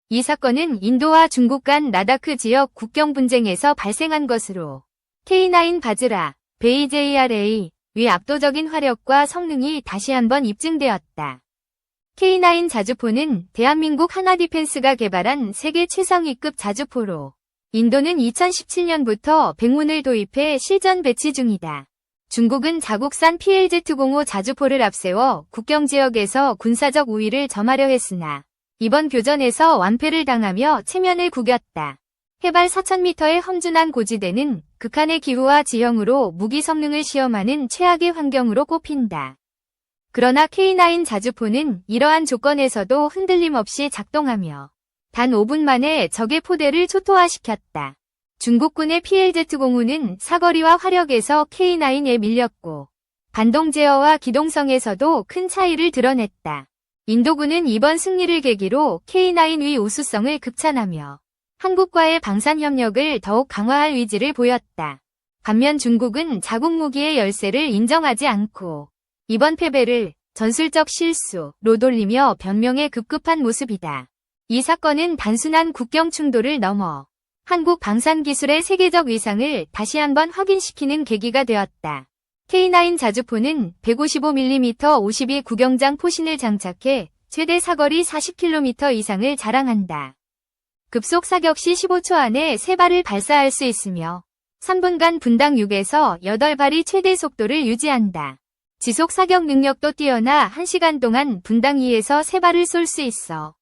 이 사건은 인도와 중국 간 라다크 지역 국경 분쟁에서 발생한 것으로 K9 바즈라, 베이JRA 위 압도적인 화력과 성능이 다시 한번 입증되었다. K9 자주포는 대한민국 하나디펜스가 개발한 세계 최상위급 자주포로 인도는 2017년부터 백문을 도입해 실전 배치 중이다. 중국은 자국산 PLZ-05 자주포를 앞세워 국경 지역에서 군사적 우위를 점하려 했으나 이번 교전에서 완패를 당하며 체면을 구겼다. 해발 4,000m의 험준한 고지대는 극한의 기후와 지형으로 무기 성능을 시험하는 최악의 환경으로 꼽힌다. 그러나 K9 자주포는 이러한 조건에서도 흔들림 없이 작동하며 단 5분 만에 적의 포대를 초토화시켰다. 중국군의 PLZ-05는 사거리와 화력에서 K9에 밀렸고 반동 제어와 기동성에서도 큰 차이를 드러냈다. 인도군은 이번 승리를 계기로 K9의 우수성을 극찬하며 한국과의 방산 협력을 더욱 강화할 의지를 보였다. 반면 중국은 자국 무기의 열세를 인정하지 않고 이번 패배를 전술적 실수로 돌리며 변명에 급급한 모습이다. 이 사건은 단순한 국경 충돌을 넘어 한국 방산 기술의 세계적 위상을 다시 한번 확인시키는 계기가 되었다. K9 자주포는 155mm 52 구경장 포신을 장착해 최대 사거리 40km 이상을 자랑한다. 급속 사격 시 15초 안에 3발을 발사할 수 있으며 3분간 분당 6에서 8발이 최대 속도를 유지한다. 지속 사격 능력도 뛰어나 1시간 동안 분당 2에서 3발을 쏠 수 있어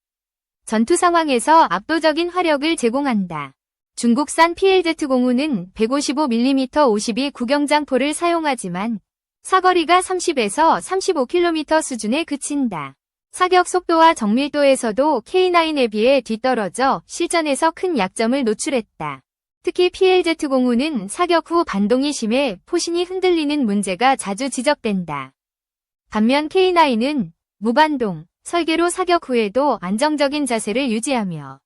전투 상황에서 압도적인 화력을 제공한다. 중국산 PLZ-05는 155mm 52 구경장포를 사용하지만 사거리가 30에서 35km 수준에 그친다. 사격 속도와 정밀도에서도 K9에 비해 뒤떨어져 실전에서 큰 약점을 노출했다. 특히 PLZ-05는 사격 후 반동이 심해 포신이 흔들리는 문제가 자주 지적된다. 반면 K9은 무반동 설계로 사격 후에도 안정적인 자세를 유지하며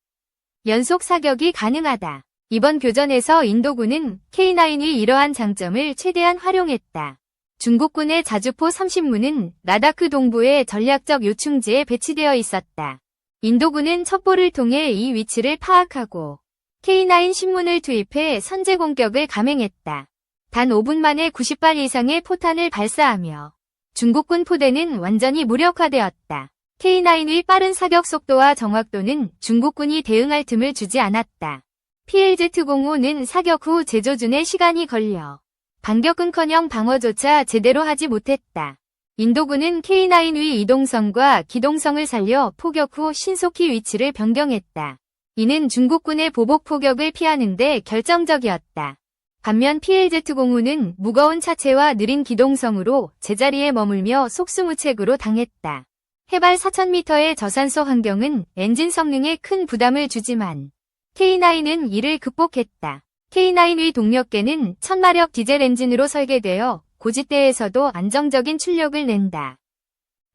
연속 사격이 가능하다. 이번 교전에서 인도군은 K9의 이러한 장점을 최대한 활용했다. 중국군의 자주포 30문은 라다크 동부의 전략적 요충지에 배치되어 있었다. 인도군은 첩보를 통해 이 위치를 파악하고 K9 신문을 투입해 선제 공격을 감행했다. 단 5분 만에 90발 이상의 포탄을 발사하며 중국군 포대는 완전히 무력화되었다. K9의 빠른 사격 속도와 정확도는 중국군이 대응할 틈을 주지 않았다. PLZ-05는 사격 후 재조준에 시간이 걸려 반격은커녕 방어조차 제대로 하지 못했다. 인도군은 K9의 이동성과 기동성을 살려 포격 후 신속히 위치를 변경했다. 이는 중국군의 보복 포격을 피하는 데 결정적이었다. 반면 PLZ-05는 무거운 차체와 느린 기동성으로 제자리에 머물며 속수무책으로 당했다. 해발 4,000m의 저산소 환경은 엔진 성능에 큰 부담을 주지만 K9은 이를 극복했다. K9의 동력계는 1000마력 디젤 엔진으로 설계되어 고지대에서도 안정적인 출력을 낸다.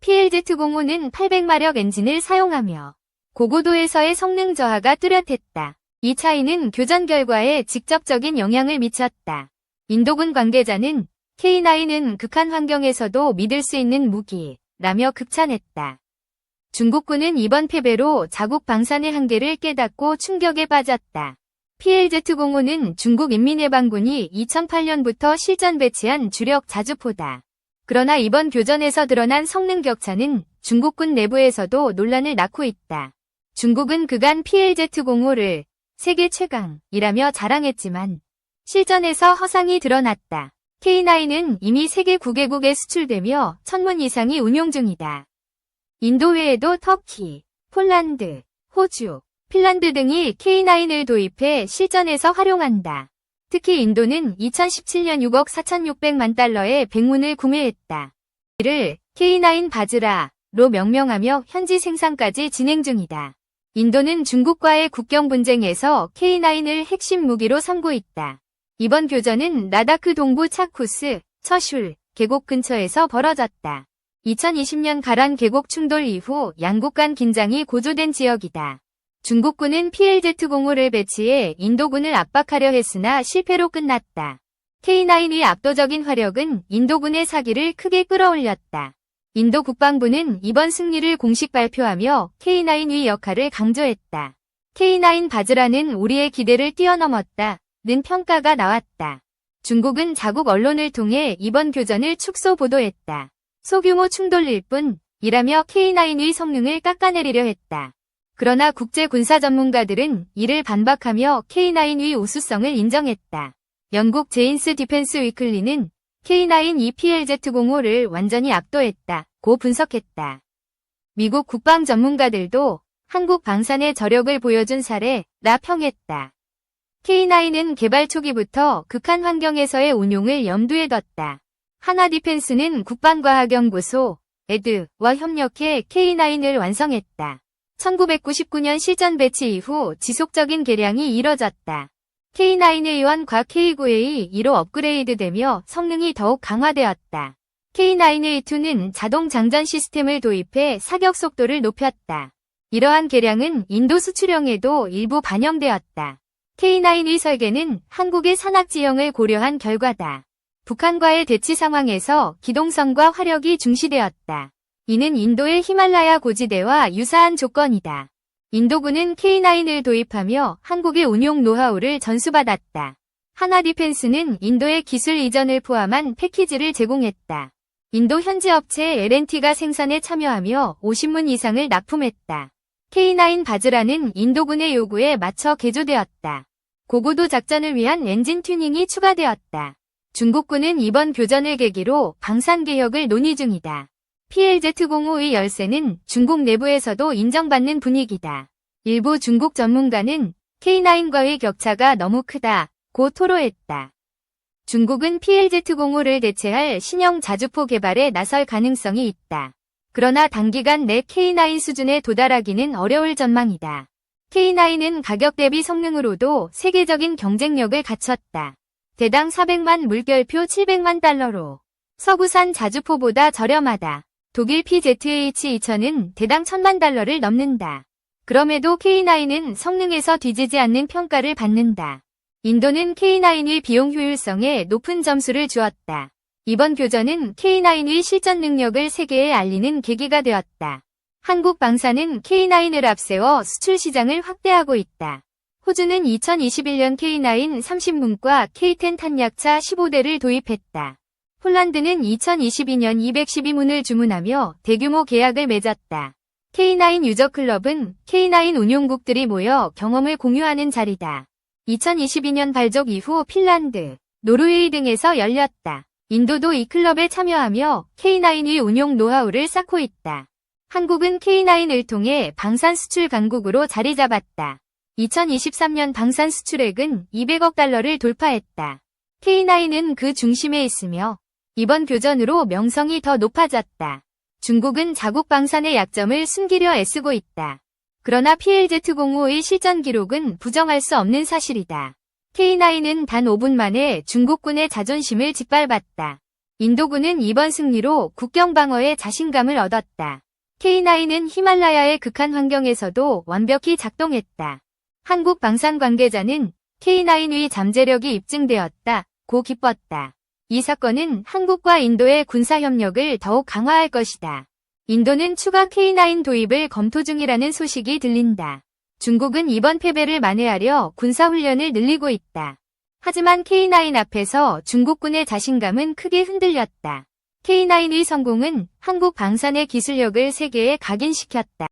PLZ-05는 800마력 엔진을 사용하며 고고도에서의 성능 저하가 뚜렷했다. 이 차이는 교전 결과에 직접적인 영향을 미쳤다. 인도군 관계자는 K9은 극한 환경에서도 믿을 수 있는 무기라며 극찬했다. 중국군은 이번 패배로 자국 방산의 한계를 깨닫고 충격에 빠졌다. PLZ-05는 중국 인민해방군이 2008년부터 실전 배치한 주력 자주포다. 그러나 이번 교전에서 드러난 성능 격차는 중국군 내부에서도 논란을 낳고 있다. 중국은 그간 PLZ-05를 세계 최강이라며 자랑했지만 실전에서 허상이 드러났다. K9은 이미 세계 9개국에 수출되며 1000문 이상이 운용 중이다. 인도 외에도 터키, 폴란드, 호주, 핀란드 등이 K9을 도입해 실전에서 활용한다. 특히 인도는 2017년 6억 4,600만 달러의 백문을 구매했다. 이를 K9 바즈라로 명명하며 현지 생산까지 진행 중이다. 인도는 중국과의 국경 분쟁에서 K9을 핵심 무기로 삼고 있다. 이번 교전은 라다크 동부 차쿠스, 처슐 계곡 근처에서 벌어졌다. 2020년 가란 계곡 충돌 이후 양국 간 긴장이 고조된 지역이다. 중국군은 PLZ-05를 배치해 인도군을 압박하려 했으나 실패로 끝났다. K9의 압도적인 화력은 인도군의 사기를 크게 끌어올렸다. 인도 국방부는 이번 승리를 공식 발표하며 K9의 역할을 강조했다. K9 바즈라는 우리의 기대를 뛰어넘었다는 평가가 나왔다. 중국은 자국 언론을 통해 이번 교전을 축소 보도했다. 소규모 충돌일 뿐이라며 K9의 성능을 깎아내리려 했다. 그러나 국제 군사 전문가들은 이를 반박하며 K9의 우수성을 인정했다. 영국 제인스 디펜스 위클리는 K9 EPLZ-05를 완전히 압도했다고 분석했다. 미국 국방 전문가들도 한국 방산의 저력을 보여준 사례라 평했다. K9은 개발 초기부터 극한 환경에서의 운용을 염두에 뒀다. 한화디펜스는 국방과학연구소 에드와 협력해 K9을 완성했다. 1999년 실전 배치 이후 지속적인 개량이 이뤄졌다. K9A1과 K9A2로 업그레이드되며 성능이 더욱 강화되었다. K9A2는 자동 장전 시스템을 도입해 사격 속도를 높였다. 이러한 개량은 인도 수출형에도 일부 반영되었다. K9의 설계는 한국의 산악 지형을 고려한 결과다. 북한과의 대치 상황에서 기동성과 화력이 중시되었다. 이는 인도의 히말라야 고지대와 유사한 조건이다. 인도군은 K9을 도입하며 한국의 운용 노하우를 전수받았다. 한화디펜스는 인도의 기술 이전을 포함한 패키지를 제공했다. 인도 현지 업체 L&T가 생산에 참여하며 50문 이상을 납품했다. K9 바즈라는 인도군의 요구에 맞춰 개조되었다. 고고도 작전을 위한 엔진 튜닝이 추가되었다. 중국군은 이번 교전을 계기로 방산개혁을 논의 중이다. PLZ-05의 열세는 중국 내부에서도 인정받는 분위기다. 일부 중국 전문가는 K9과의 격차가 너무 크다고 토로했다. 중국은 PLZ-05를 대체할 신형 자주포 개발에 나설 가능성이 있다. 그러나 단기간 내 K9 수준에 도달하기는 어려울 전망이다. K9은 가격 대비 성능으로도 세계적인 경쟁력을 갖췄다. 대당 400만 물결표 700만 달러로 서구산 자주포보다 저렴하다. 독일 PZH-2000은 대당 1000만 달러를 넘는다. 그럼에도 K9은 성능에서 뒤지지 않는 평가를 받는다. 인도는 K9의 비용 효율성에 높은 점수를 주었다. 이번 교전은 K9의 실전 능력을 세계에 알리는 계기가 되었다. 한국 방산은 K9을 앞세워 수출 시장을 확대하고 있다. 호주는 2021년 K9 30문과 K10 탄약차 15대를 도입했다. 폴란드는 2022년 212문을 주문하며 대규모 계약을 맺었다. K9 유저클럽은 K9 운용국들이 모여 경험을 공유하는 자리다. 2022년 발족 이후 핀란드, 노르웨이 등에서 열렸다. 인도도 이 클럽에 참여하며 K9의 운용 노하우를 쌓고 있다. 한국은 K9을 통해 방산 수출 강국으로 자리 잡았다. 2023년 방산 수출액은 200억 달러를 돌파했다. K9은 그 중심에 있으며 이번 교전으로 명성이 더 높아졌다. 중국은 자국 방산의 약점을 숨기려 애쓰고 있다. 그러나 PLZ-05의 실전 기록은 부정할 수 없는 사실이다. K9은 단 5분 만에 중국군의 자존심을 짓밟았다. 인도군은 이번 승리로 국경 방어에 자신감을 얻었다. K9은 히말라야의 극한 환경에서도 완벽히 작동했다. 한국 방산 관계자는 K9의 잠재력이 입증되었다고 기뻤다. 이 사건은 한국과 인도의 군사협력을 더욱 강화할 것이다. 인도는 추가 K9 도입을 검토 중이라는 소식이 들린다. 중국은 이번 패배를 만회하려 군사훈련을 늘리고 있다. 하지만 K9 앞에서 중국군의 자신감은 크게 흔들렸다. K9의 성공은 한국 방산의 기술력을 세계에 각인시켰다.